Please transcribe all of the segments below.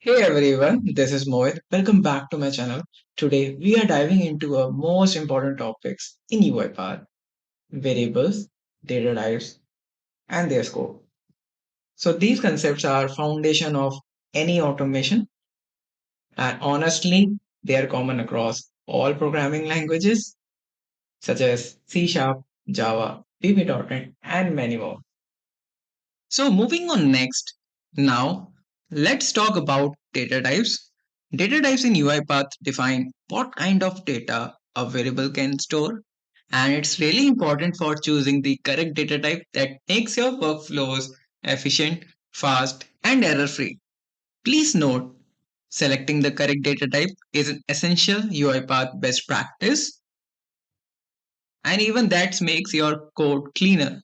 Hey everyone, this is Mohit. Welcome back to my channel. Today we are diving into a most important topics in UiPath: variables, data types, and their scope. So these concepts are foundation of any automation, and honestly, they are common across all programming languages such as C Sharp, Java, VB.NET, and many more. So moving on next, now let's talk about data types. Data types in UiPath define what kind of data a variable can store, and it's really important for choosing the correct data type that makes your workflows efficient, fast, and error-free. Please note, selecting the correct data type is an essential UiPath best practice, and even that makes your code cleaner.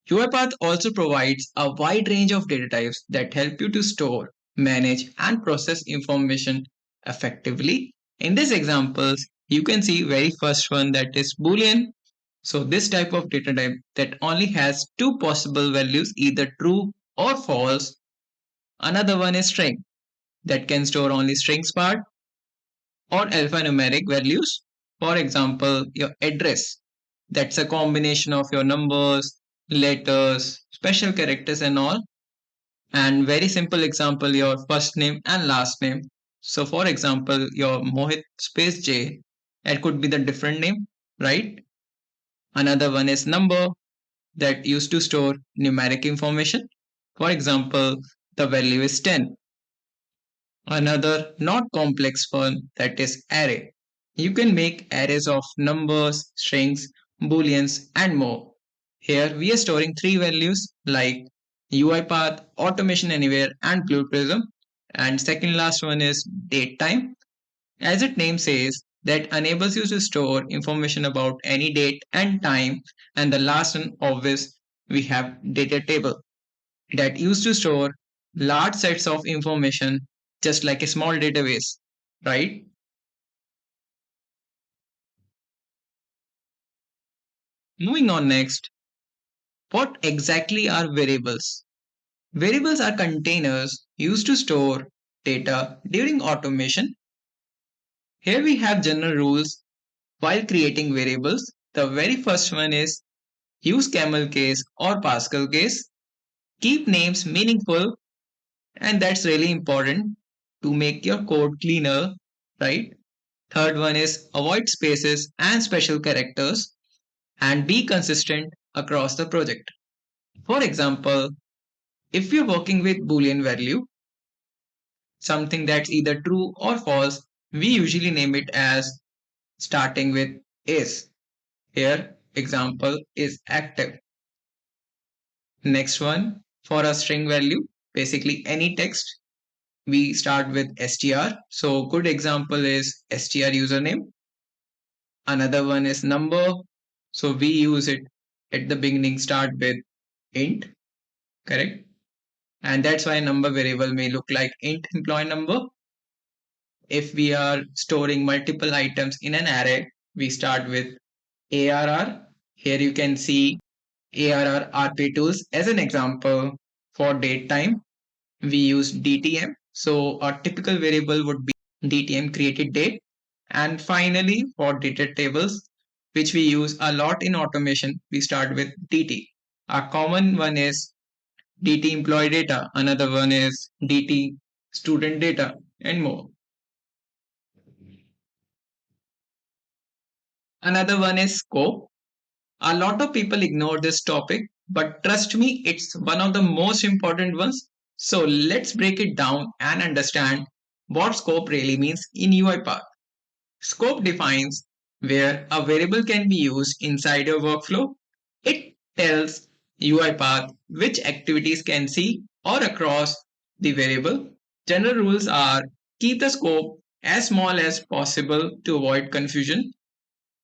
UiPath also provides a wide range of data types that help you to store, manage, and process information effectively. In these examples, you can see very first one, that is Boolean. So this type of data type that only has two possible values, either true or false. Another one is string that can store only strings part or alphanumeric values. For example, your address, that's a combination of your numbers, letters, special characters and all. And very simple example, your first name and last name. So for example, your Mohit space J, that could be the different name, right? Another one is number that used to store numeric information. For example, the value is 10. Another not complex one, that is array. You can make arrays of numbers, strings, booleans, and more. Here we are storing three values like UiPath, Automation Anywhere, and Blue Prism. And second last one is DateTime. As its name says, that enables you to store information about any date and time. And the last one, obvious, we have DataTable that used to store large sets of information just like a small database, right? Moving on next, what exactly are variables? Variables are containers used to store data during automation. Here we have general rules while creating variables. The very first one is use camel case or Pascal case. Keep names meaningful, and that's really important to make your code cleaner, right? Third one is avoid spaces and special characters and be consistent across the project. For example, if you're working with Boolean value, something that's either true or false, we usually name it as starting with is. Here, example is active. Next one, for a string value, basically any text, we start with str. So good example is str username. Another one is number. So we use it at the beginning, start with int, correct? And that's why number variable may look like int employee number. If we are storing multiple items in an array, we start with ARR. Here you can see ARR RP tools. As an example, for date time, we use DTM. So a typical variable would be DTM created date. And finally, for data tables, which we use a lot in automation, we start with DT. A common one is DT employee data, another one is DT student data, and more. Another one is scope. A lot of people ignore this topic, but trust me, it's one of the most important ones. So let's break it down and understand what scope really means in UiPath. Scope defines where a variable can be used inside your workflow. It tells UiPath which activities can see or across the variable. General rules are keep the scope as small as possible to avoid confusion.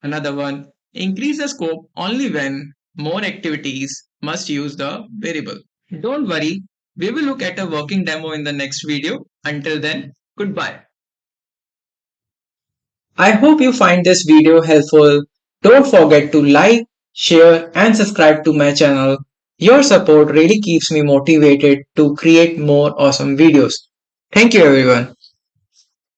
Another one, increase the scope only when more activities must use the variable. Don't worry, we will look at a working demo in the next video. Until then, goodbye. I hope you find this video helpful. Don't forget to like, share and subscribe to my channel. Your support really keeps me motivated to create more awesome videos. Thank you everyone.